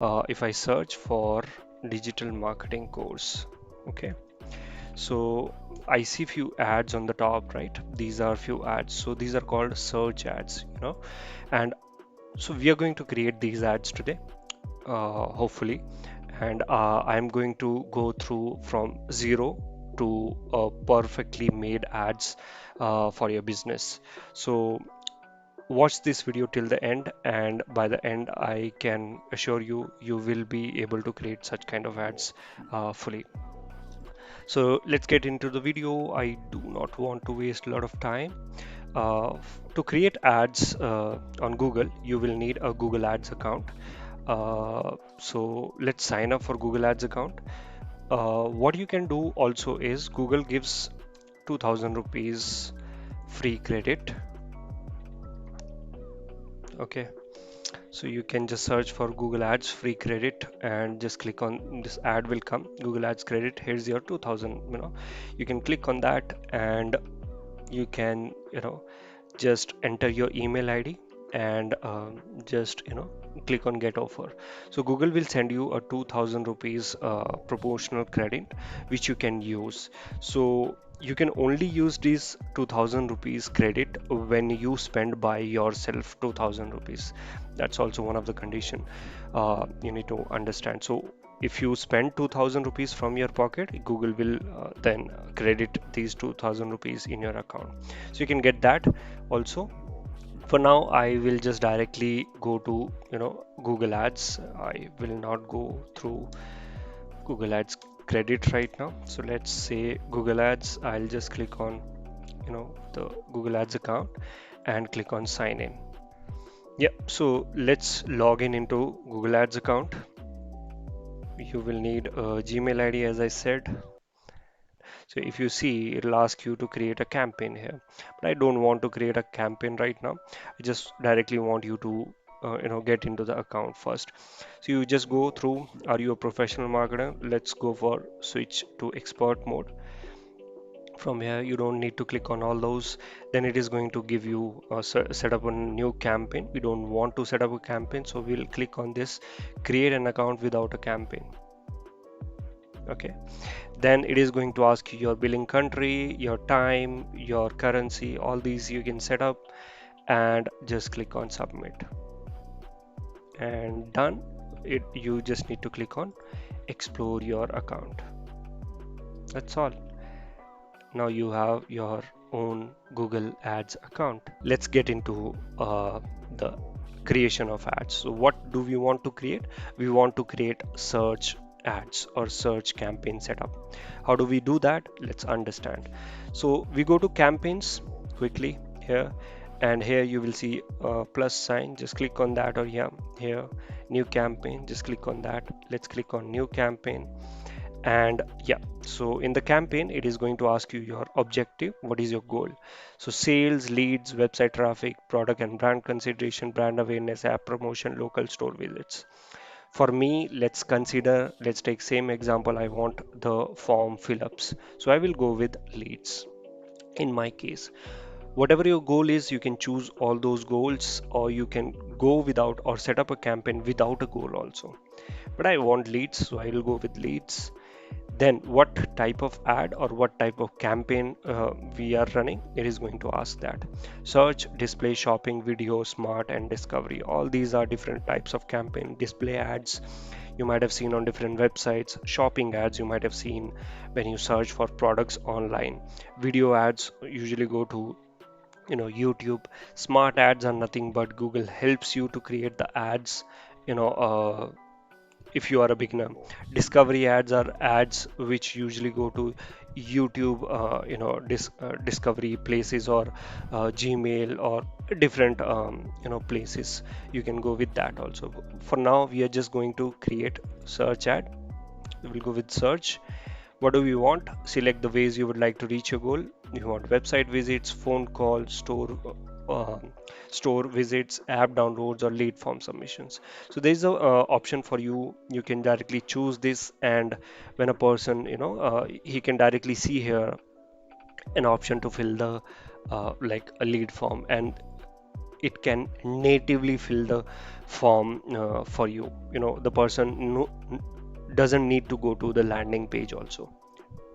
if I search for digital marketing course, okay, so I see few ads on the top, right? These are few ads, so these are called search ads, and so we are going to create these ads today, hopefully, and I'm going to go through from zero to perfectly made ads for your business. So watch this video till the end, and by the end I can assure you you will be able to create such kind of ads fully. So let's get into the video. I do not want to waste a lot of time. To create ads on Google, you will need a Google Ads account. So let's sign up for Google Ads account. What you can do also is Google gives 2000 rupees free credit. Okay, so you can just search for Google Ads free credit and just click on this ad will come. Google Ads credit, here's your 2000, you can click on that, and you can just enter your email ID, and just click on get offer. So Google will send you a 2000 rupees proportional credit which you can use. So you can only use this 2000 rupees credit when you spend by yourself 2000 rupees. That's also one of the condition you need to understand. So if you spend 2000 rupees from your pocket, Google will then credit these 2000 rupees in your account. So you can get that also. For now I will just directly go to Google Ads. I will not go through Google Ads credit right now. So let's say Google Ads, I'll just click on the Google Ads account and click on sign in. Yeah, so let's log in into Google Ads account. You will need a Gmail ID, as I said. So if you see, it'll ask you to create a campaign here, but I don't want to create a campaign right now. I just directly want you to get into the account first. So you just go through, are you a professional marketer? Let's go for switch to expert mode. From here you don't need to click on all those. Then it is going to give you set up a new campaign. We don't want to set up a campaign, so we'll click on this create an account without a campaign. Okay, then it is going to ask you your billing country, your time, your currency, all these you can set up, and just click on submit, and done. You just need to click on explore your account. That's all. Now you have your own Google Ads account. Let's get into the creation of ads. So what do we want to create? We want to create search ads or search campaign setup. How do we do that? Let's understand. So we go to campaigns quickly here, and here you will see a plus sign. Just click on that, or yeah, here new campaign, just click on that. Let's click on new campaign. And yeah, so in the campaign it is going to ask you your objective. What is your goal? So sales, leads, website traffic, product and brand consideration, brand awareness, app promotion, local store visits. For me, let's take same example. I want the form fill ups, so I will go with leads. In my case, whatever your goal is, you can choose all those goals, or you can go without or set up a campaign without a goal also. But I want leads, so I will go with leads. Then what type of ad or what type of campaign we are running, it is going to ask that. Search, display, shopping, video, smart, and discovery, all these are different types of campaign. Display ads you might have seen on different websites. Shopping ads you might have seen when you search for products online. Video ads usually go to YouTube. Smart ads are nothing but Google helps you to create the ads, you know uh, if you are a beginner. Discovery ads are ads which usually go to YouTube, discovery places, or Gmail, or different places. You can go with that also. For now we are just going to create search ad. We will go with search. What do we want? Select the ways you would like to reach your goal. You want website visits, phone calls, uh, store visits, app downloads, or lead form submissions. So there is a option for you. You can directly choose this, and when a person, he can directly see here an option to fill the like a lead form, and it can natively fill the form for you. The person doesn't need to go to the landing page also,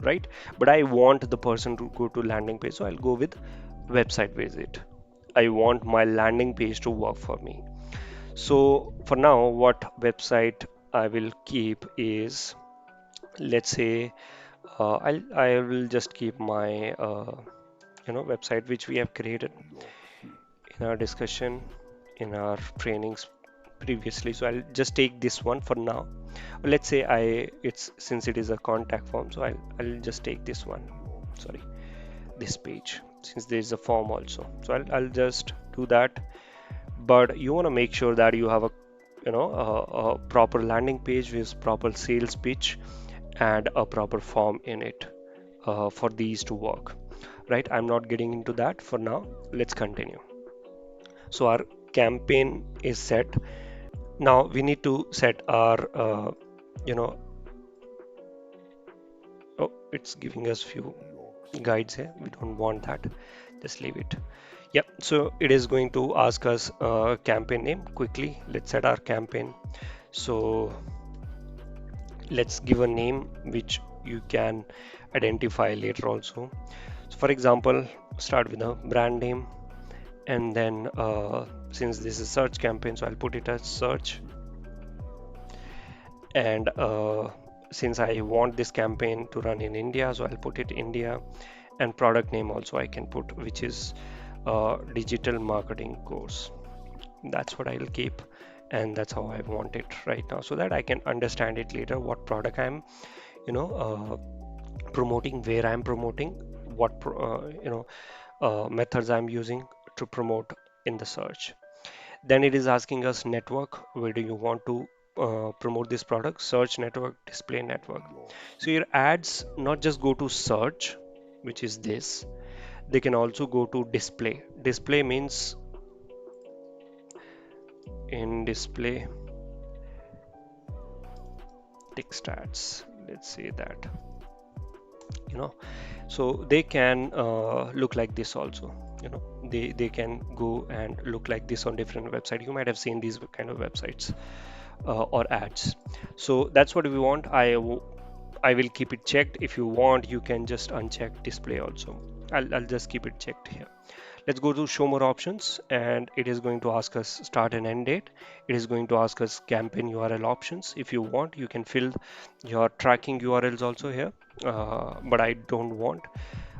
right? But I want the person to go to landing page, so I'll go with website visit. I want my landing page to work for me. So for now, what website I will keep is, let's say, I will just keep my website which we have created in our discussion, in our trainings previously. So I'll just take this one for now. Let's say it's since it is a contact form, so I'll just take this one. Sorry, this page, since there is a form also. So I'll just do that. But you want to make sure that you have a proper landing page with proper sales pitch and a proper form in it for these to work, right? I'm not getting into that for now. Let's continue. So our campaign is set. Now we need to set our you know oh, it's giving us few guides here. We don't want that, just leave it. Yep, so it is going to ask us campaign name. Quickly, let's set our campaign. So let's give a name which you can identify later also. So for example, start with a brand name, and then since this is search campaign, so I'll put it as search. And since I want this campaign to run in India, so I'll put it India. And product name also I can put, which is digital marketing course. That's what I'll keep, and that's how I want it right now, so that I can understand it later, what product I'm promoting, where I'm promoting, what methods I'm using to promote in the search. Then it is asking us network, where do you want to promote this product? Search network, display network. So your ads not just go to search, which is this, they can also go to display. Display means in display text ads, let's say that, so they can look like this also. They can go and look like this on different websites. You might have seen these kind of websites or ads. So that's what we want. I will keep it checked. If you want, you can just uncheck display also. I'll just keep it checked here. Let's go to show more options, and it is going to ask us start and end date. It is going to ask us campaign URL options. If you want, you can fill your tracking URLs also here, but I don't want.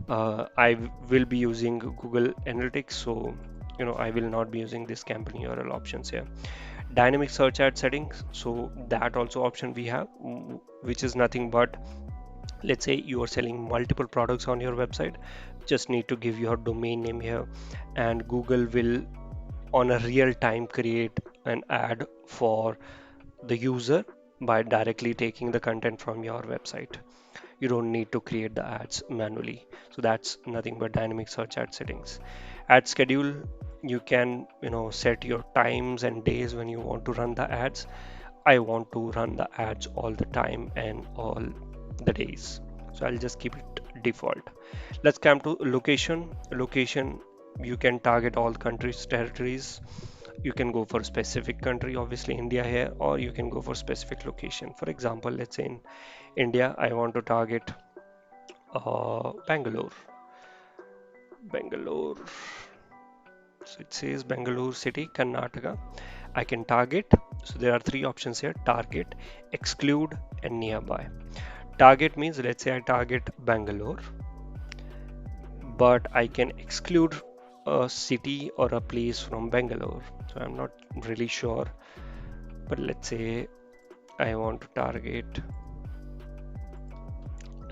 I will be using Google Analytics, so I will not be using this campaign URL options here. Dynamic search ad settings, so that also option we have, which is nothing but, let's say you are selling multiple products on your website, just need to give your domain name here, and Google will on a real time create an ad for the user by directly taking the content from your website. You don't need to create the ads manually. So that's nothing but dynamic search ad settings. Ad schedule, you can set your times and days when you want to run the ads. I want to run the ads all the time and all the days, so I'll just keep it default. Let's come to location. You can target all countries, territories. You can go for a specific country, obviously India here, or you can go for specific location. For example, let's say in India I want to target Bangalore. So it says Bangalore city, Karnataka. I can target. So there are three options here: target, exclude, and nearby. Target means, let's say I target Bangalore, but I can exclude a city or a place from Bangalore. So I'm not really sure, but let's say I want to target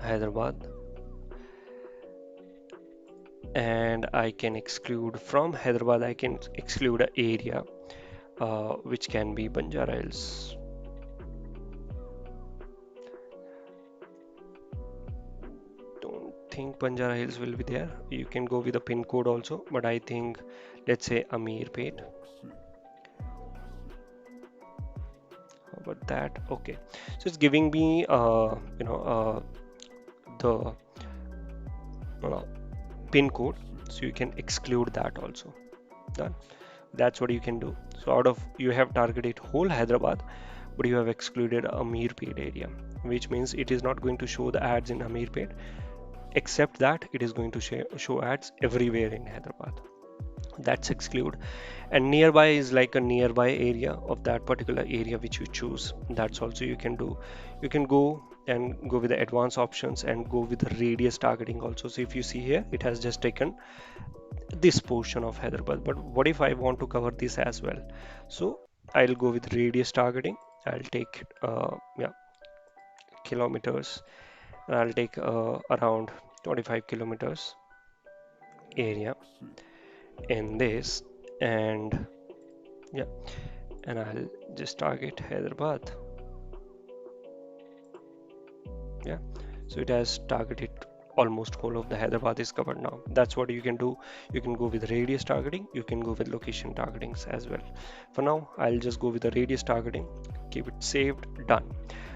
Hyderabad, and I can exclude from Hyderabad, I can exclude an area which can be Banjara Hills. Don't think Banjara Hills will be there. You can go with a pin code also, but I think, let's say Ameerpet. How about that? Okay, so it's giving me the pin code, so you can exclude that also. Done. That's what you can do. So out of you have targeted whole Hyderabad, but you have excluded Amirpet area, which means it is not going to show the ads in Amirpet, except that it is going to show ads everywhere in Hyderabad. That's exclude. And nearby is like a nearby area of that particular area which you choose. That's also you can do. You can go and go with the advanced options and go with the radius targeting also. So if you see here, it has just taken this portion of Hyderabad, but what if I want to cover this as well? So I'll go with radius targeting. I'll take yeah, kilometers, and I'll take around 25 kilometers area in this, and yeah, and I'll just target Hyderabad. Yeah, so it has targeted almost whole of the Hyderabad is covered now. That's what you can do. You can go with radius targeting, you can go with location targetings as well. For now, I'll just go with the radius targeting, keep it saved, done.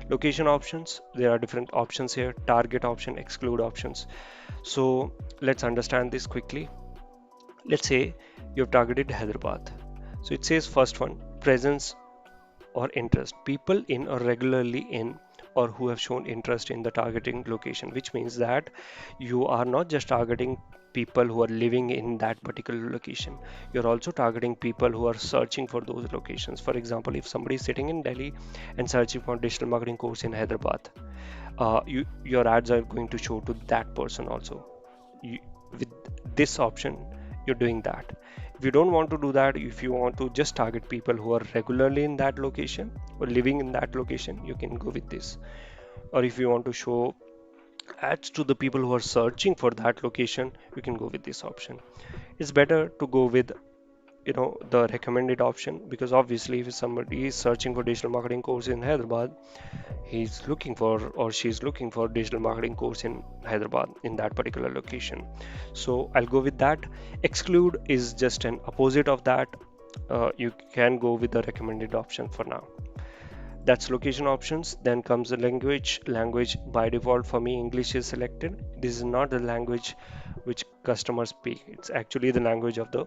Location options, there are different options here: target option, exclude options. So let's understand this quickly. Let's say you've targeted Hyderabad. So it says first one, presence or interest, people in or regularly in or who have shown interest in the targeting location, which means that you are not just targeting people who are living in that particular location, you're also targeting people who are searching for those locations. For example, if somebody is sitting in Delhi and searching for digital marketing course in Hyderabad, your ads are going to show to that person also. you, with this option, you're doing that. If you don't want to do that, if you want to just target people who are regularly in that location or living in that location, you can go with this. Or if you want to show ads to the people who are searching for that location, you can go with this option. It's better to go with the recommended option, because obviously if somebody is searching for digital marketing course in Hyderabad, he's looking for or she's looking for digital marketing course in Hyderabad in that particular location. So I'll go with that. Exclude is just an opposite of that. You can go with the recommended option for now. That's location options. Then comes the language. Language by default for me, English is selected. This is not the language which customers speak. It's actually the language of the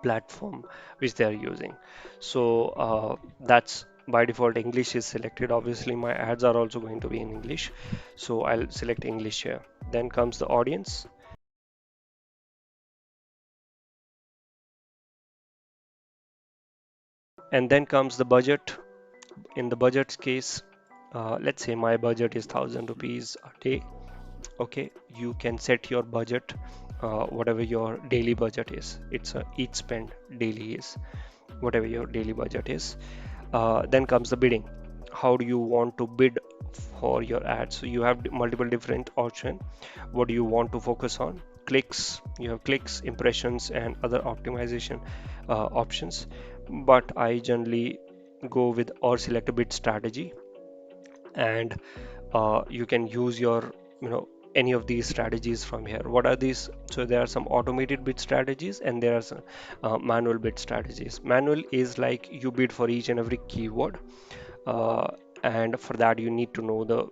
platform which they are using. So that's by default English is selected. Obviously my ads are also going to be in English, so I'll select English here. Then comes the audience, and then comes the budget. In the budget case, let's say my budget is 1,000 rupees a day. Okay, you can set your budget, whatever your daily budget is. It's a each spend daily is whatever your daily budget is. Then comes the bidding. How do you want to bid for your ads? So you have multiple different options. What do you want to focus on? Clicks, you have clicks, impressions, and other optimization options. But I generally go with or select a bid strategy, and you can use your any of these strategies from here. What are these? So there are some automated bid strategies and there are some manual bid strategies. Manual is like you bid for each and every keyword, uh, and for that you need to know the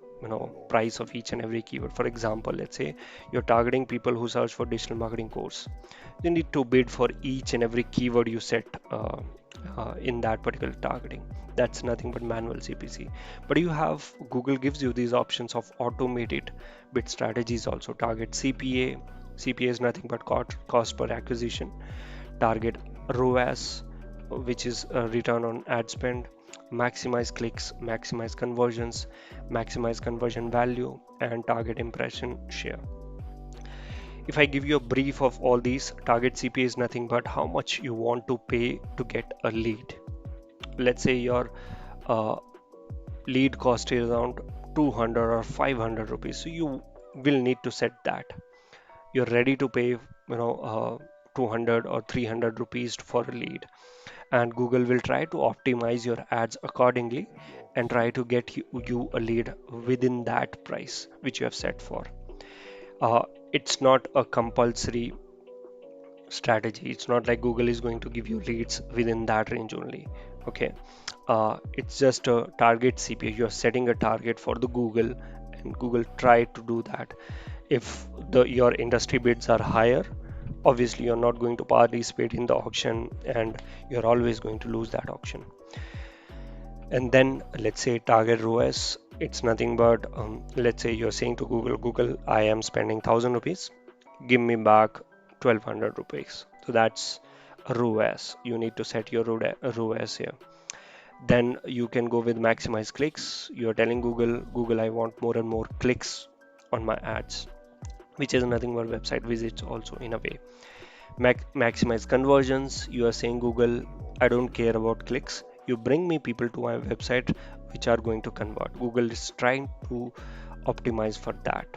price of each and every keyword. For example, let's say you're targeting people who search for digital marketing course, you need to bid for each and every keyword you set in that particular targeting. That's nothing but manual CPC. But you have Google gives you these options of automated bid strategies also. Target CPA. CPA is nothing but cost per acquisition. Target ROAS, which is return on ad spend. Maximize clicks, maximize conversions, maximize conversion value, and target impression share. If I give you a brief of all these, target CPA is nothing but how much you want to pay to get a lead. Let's say your uh, lead cost is around 200 or 500 rupees. So you will need to set that. You're ready to pay, 200 or 300 rupees for a lead. And Google will try to optimize your ads accordingly and try to get you a lead within that price which you have set for. Uh, it's not a compulsory strategy. It's not like Google is going to give you leads within that range only. Okay, it's just a target CPA. You're setting a target for the Google, and Google try to do that. If your industry bids are higher, Obviously you're not going to participate in the auction, and you're always going to lose that auction. And then let's say target ROAS, it's nothing but let's say you're saying to Google, I am spending 1,000 rupees, give me back 1,200 rupees. So that's a ROAS. You need to set your ROAS here. Then you can go with maximize clicks. You're telling Google, I want more and more clicks on my ads, which is nothing but website visits also in a way. Maximize conversions. You are saying Google, I don't care about clicks. You bring me people to my website which are going to convert. Google is trying to optimize for that.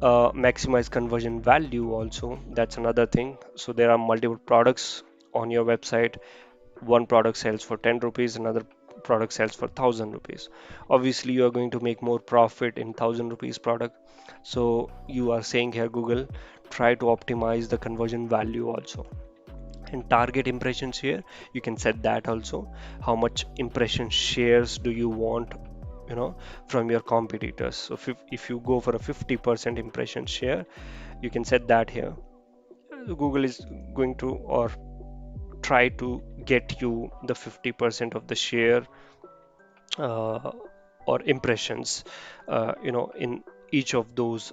Maximize conversion value also. That's another thing. So there are multiple products on your website. One product sells for 10 rupees, another product sells for 1,000 rupees. Obviously you are going to make more profit in 1,000 rupees product. So you are saying here Google, try to optimize the conversion value also. And target impressions here, you can set that also. How much impression shares do you want, from your competitors? So if you go for a 50% impression share, you can set that here. Google is going to, or try to get you the 50% of the share, uh, or impressions, in each of those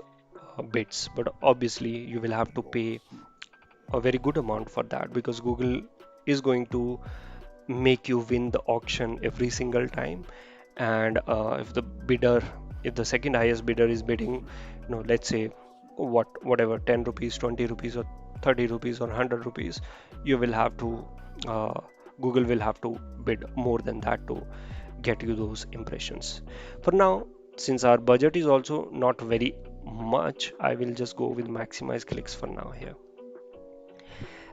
bits. But obviously you will have to pay a very good amount for that, because Google is going to make you win the auction every single time. And if the second highest bidder is bidding, let's say whatever, 10 rupees, 20 rupees, or 30 rupees, or 100 rupees, you will have to uh, Google will have to bid more than that to get you those impressions. For now, since our budget is also not very much, I will just go with maximize clicks for now here.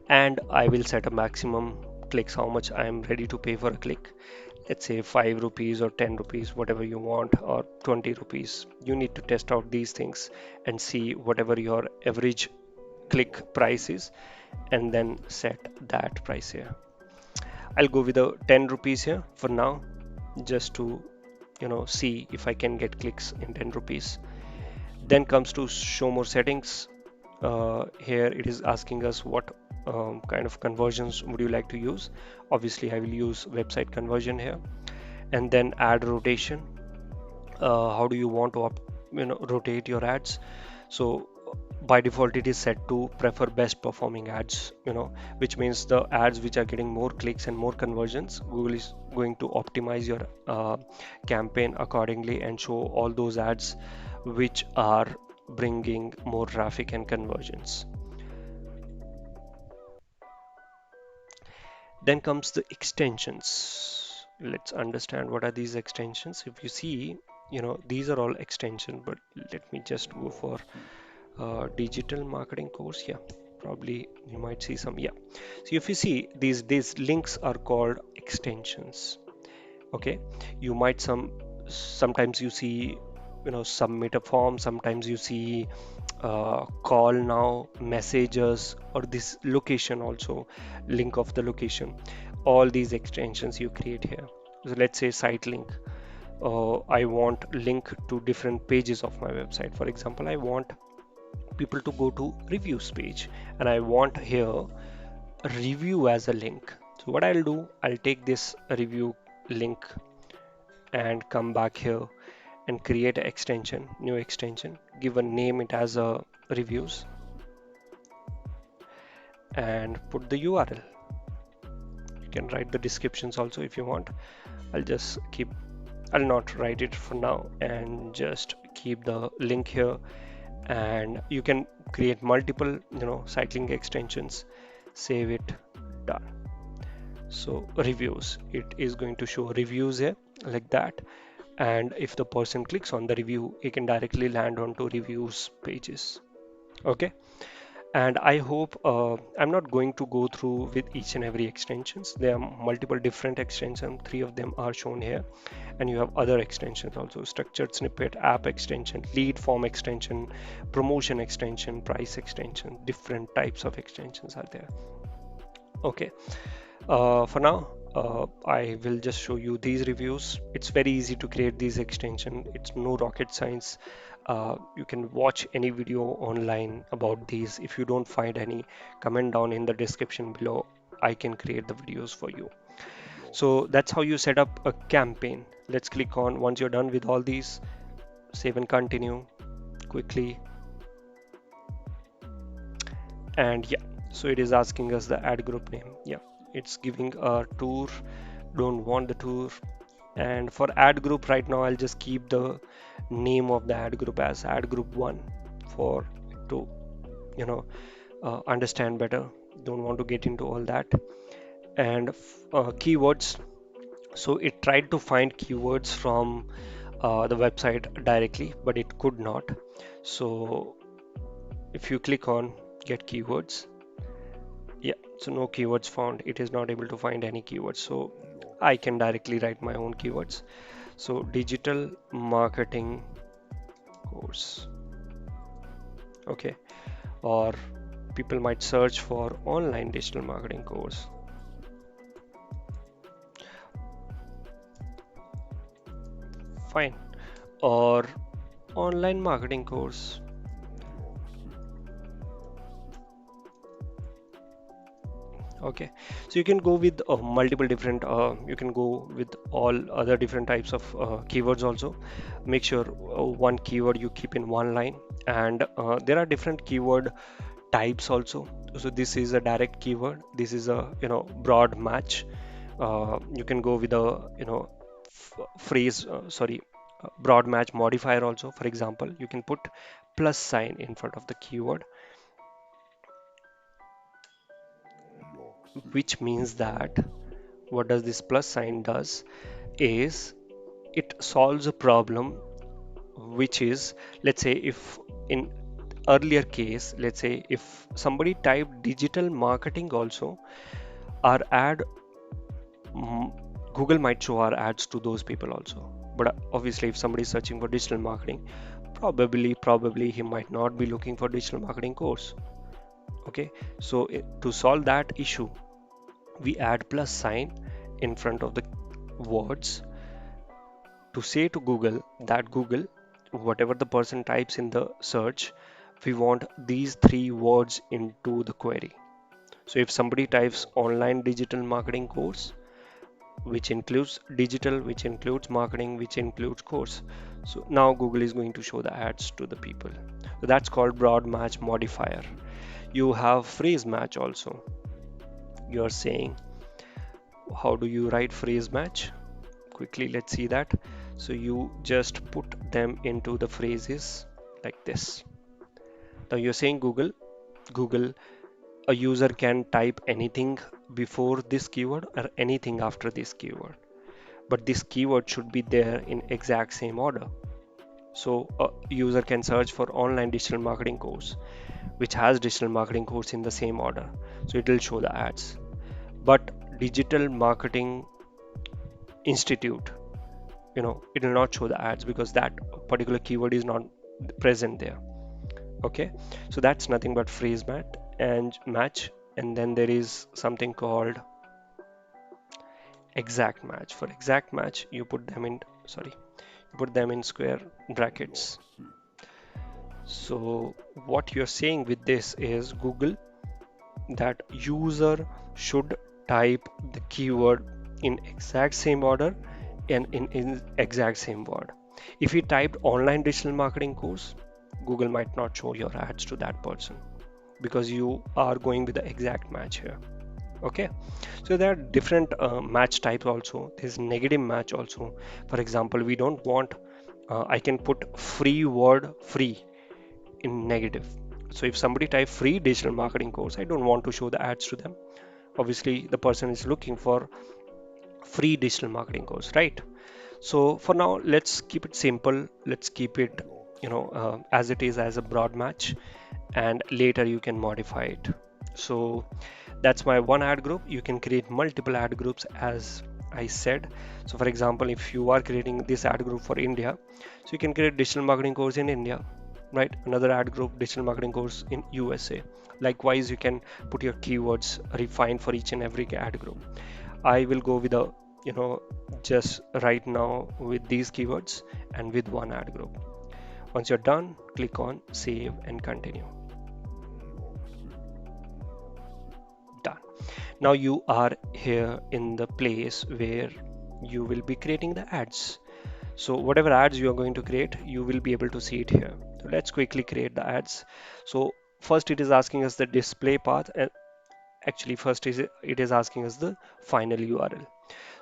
And I will set a maximum clicks, how much I am ready to pay for a click. Let's say 5 rupees or 10 rupees, whatever you want, or 20 rupees. You need to test out these things and see whatever your average click price is, and then set that price here. I'll go with a 10 rupees here for now, just to see if I can get clicks in 10 rupees. Then comes to show more settings. Here it is asking us what kind of conversions would you like to use. Obviously I will use website conversion here. And then add rotation. How do you want to rotate your ads? So by default it is set to prefer best performing ads, which means the ads which are getting more clicks and more conversions, Google is going to optimize your campaign accordingly and show all those ads which are bringing more traffic and conversions. Then comes the extensions. Let's understand what are these extensions. If you see, these are all extensions, but let me just go for digital marketing course. Yeah, probably you might see some. Yeah, so if you see, these links are called extensions. Okay, you might sometimes you see, submit a form, sometimes you see call now, messages, or this location also, link of the location. All these extensions you create here. So let's say site link. I want link to different pages of my website. For example, I want people to go to reviews page, and I want here a review as a link. So what I'll do, I'll take this review link and come back here and create an extension, new extension, give a name it as a reviews, and put the URL. You can write the descriptions also if you want. I'll not write it for now, and just keep the link here. And you can create multiple site link extensions, save it, done. So reviews, it is going to show reviews here like that, and if the person clicks on the review, it can directly land onto reviews pages. Okay, and I hope I'm not going to go through with each and every extensions. There are multiple different extensions, 3 of them are shown here, and you have other extensions also: structured snippet, app extension, lead form extension, promotion extension, price extension. Different types of extensions are there. Okay, for now I will just show you these reviews. It's very easy to create these extension. It's no rocket science. You can watch any video online about these. If you don't find any, comment down in the description below. I can create the videos for you. So that's how you set up a campaign. Let's click on, once you're done with all these, save and continue quickly. And yeah, so it is asking us the ad group name. Yeah, it's giving a tour. Don't want the tour. And for ad group right now, I'll just keep the name of the ad group as ad group 1 for to you know understand better. Don't want to get into all that. And keywords, so it tried to find keywords from the website directly, but it could not. So if you click on get keywords, yeah, so no keywords found. It is not able to find any keywords, so I can directly write my own keywords. So digital marketing course, okay, or people might search for online digital marketing course. Fine. Or online marketing course. Okay, so you can go with multiple different you can go with all other different types of keywords also. Make sure one keyword you keep in one line, and there are different keyword types also. So this is a direct keyword, this is a broad match. You can go with a phrase sorry broad match modifier also. For example, you can put plus sign in front of the keyword, which means that what does this plus sign does is it solves a problem, which is, let's say if in earlier case, let's say if somebody typed digital marketing also, our ad, Google might show our ads to those people also. But obviously if somebody is searching for digital marketing, probably he might not be looking for digital marketing course. Okay, so to solve that issue, we add plus sign in front of the words to say to Google that Google, whatever the person types in the search, we want these three words into the query. So if somebody types online digital marketing course, which includes digital, which includes marketing, which includes course, so now Google is going to show the ads to the people. So that's called broad match modifier. You have phrase match also. You're saying, how do you write phrase match? Quickly, let's see that. So you just put them into the phrases like this. Now you're saying Google, a user can type anything before this keyword or anything after this keyword, but this keyword should be there in exact same order. So a user can search for online digital marketing course, which has digital marketing course in the same order, so it will show the ads. But digital marketing institute, it will not show the ads because that particular keyword is not present there. Okay, so that's nothing but phrase match. And then there is something called exact match. For exact match, you put them in, square brackets. So what you're saying with this is Google, that user should type the keyword in exact same order and in exact same word. If you typed online digital marketing course, Google might not show your ads to that person because you are going with the exact match here. Okay, so there are different match types also. There's negative match also. For example, we don't want, I can put free word free in negative. So if somebody type free digital marketing course, I don't want to show the ads to them. Obviously the person is looking for free digital marketing course, right? So for now, let's keep it simple. Let's keep it, as it is, as a broad match, and later you can modify it. So that's my one ad group. You can create multiple ad groups as I said. So for example, if you are creating this ad group for India, so you can create digital marketing course in India, right? Another ad group, digital marketing course in USA. Likewise, you can put your keywords refined for each and every ad group. I will go with a, you know, just right now with these keywords and with one ad group. Once you're done, click on save and continue. Done. Now you are here in the place where you will be creating the ads. So whatever ads you are going to create, you will be able to see it here. So let's quickly create the ads. So first it is asking us the display path, and actually first is it is asking us the final URL.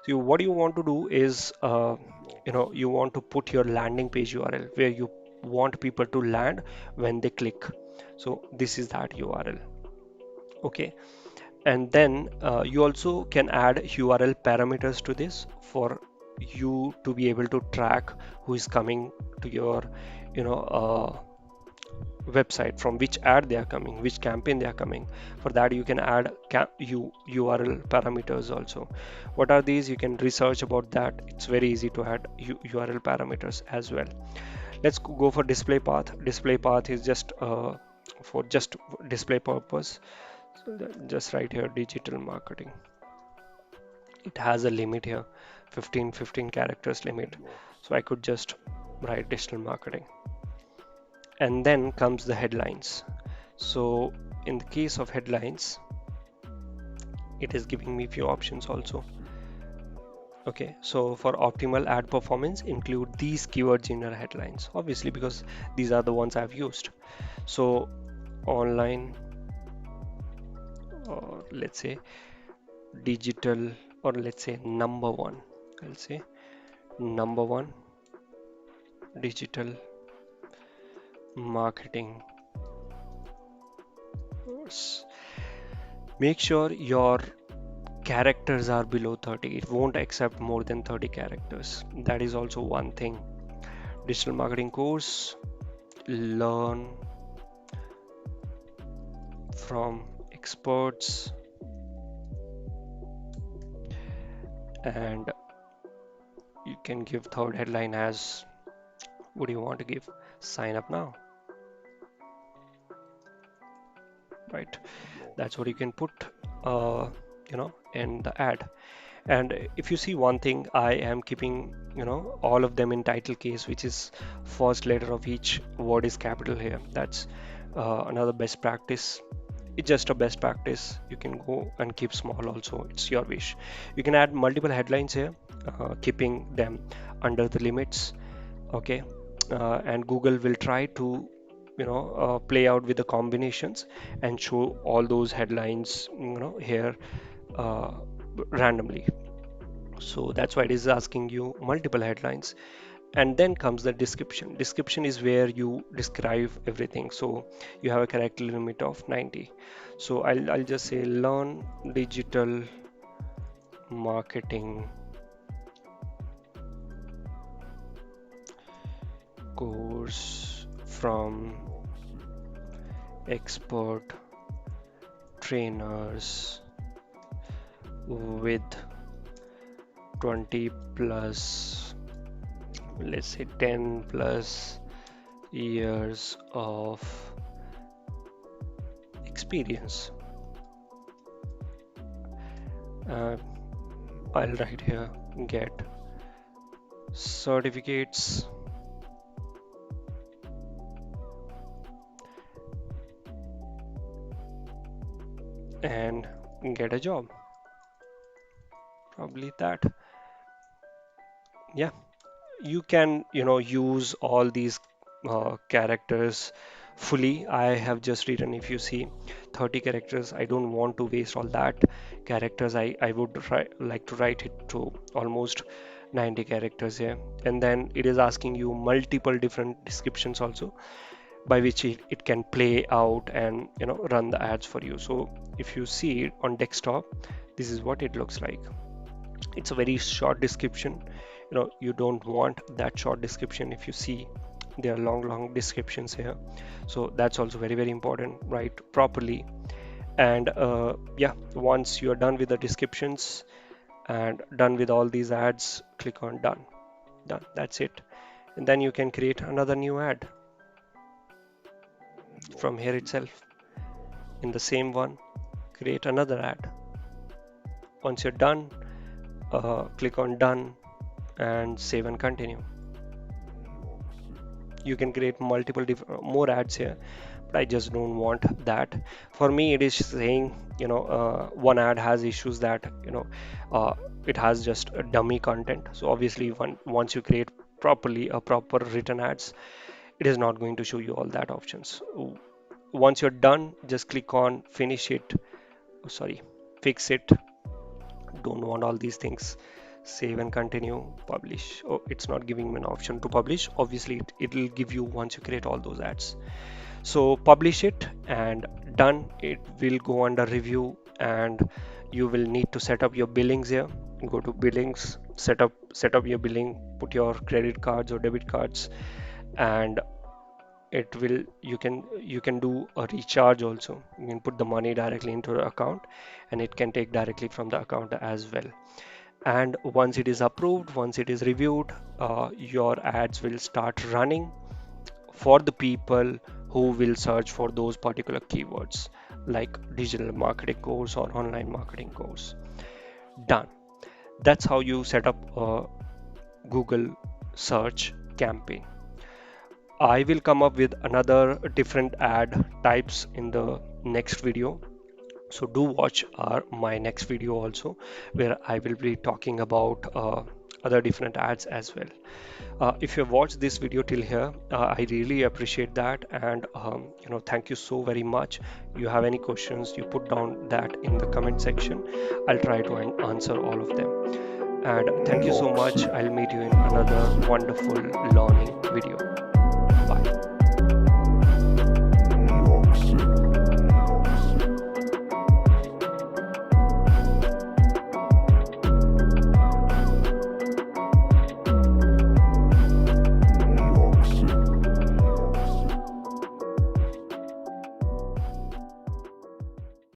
So what you want to do is, you want to put your landing page URL where you want people to land when they click. So this is that URL. Okay. And then you also can add URL parameters to this for you to be able to track who is coming to your, you know, website, from which ad they are coming, which campaign they are coming. For that you can add URL parameters also. What are these? You can research about that. It's very easy to add URL parameters as well. Let's go for display path. Display path is just for just display purpose. So just right here, digital marketing. It has a limit here, 15 characters limit. So I could just write digital marketing. And then comes the headlines. So in the case of headlines, it is giving me few options also. Okay, so for optimal ad performance, include these keywords in your headlines, obviously, because these are the ones I've used. So online, or let's say digital, or let's say number one. I'll say number one digital marketing course. Make sure your characters are below 30. It won't accept more than 30 characters. That is also one thing. Digital marketing course, learn from experts, and you can give third headline as, what do you want to give? Sign up now, right? That's what you can put, in the ad. And if you see one thing, I am keeping, all of them in title case, which is first letter of each word is capital here. That's another best practice. It's just a best practice. You can go and keep small also. It's your wish. You can add multiple headlines here, keeping them under the limits. Okay. And Google will try to, play out with the combinations and show all those headlines, here uh, randomly. So that's why it is asking you multiple headlines. And then comes the description. Description is where you describe everything. So you have a character limit of 90. So I'll just say learn digital marketing course from expert trainers with 20 plus, let's say 10 plus years of experience. I'll write here get certificates and get a job. Probably that. Yeah, you can, use all these characters fully. I have just written, if you see, 30 characters. I don't want to waste all that characters. I would like to write it to almost 90 characters here. And then it is asking you multiple different descriptions also, by which it can play out and, run the ads for you. So if you see it on desktop, this is what it looks like. It's a very short description. You don't want that short description. If you see, there are long descriptions here. So that's also very important, write properly. And yeah, once you are done with the descriptions and done with all these ads, click on done. That's it. And then you can create another new ad from here itself. In the same one, create another ad. Once you're done, click on done and save and continue. You can create multiple more ads here, but I just don't want that. For me, it is saying, one ad has issues that, uh, it has just a dummy content. So obviously, once you create properly a proper written ads, it is not going to show you all that options. Once you're done, just click on finish it. Oh, sorry, fix it. Don't want all these things. Save and continue, publish. Oh, it's not giving me an option to publish. Obviously, it'll give you once you create all those ads. So publish it and done. It will go under review, and you will need to set up your billings here. Go to billings, set up your billing, put your credit cards or debit cards, and it will you can do a recharge also. You can put the money directly into the account, and it can take directly from the account as well. And once it is approved, once it is reviewed, your ads will start running for the people who will search for those particular keywords, like digital marketing course or online marketing course. Done. That's how you set up a Google search campaign. I will come up with another different ad types in the next video. So do watch my next video also, where I will be talking about other different ads as well. If you have watched this video till here, I really appreciate that, and thank you so very much. You have any questions, you put down that in the comment section. I'll try to answer all of them. And thank you so much. I'll meet you in another wonderful learning video.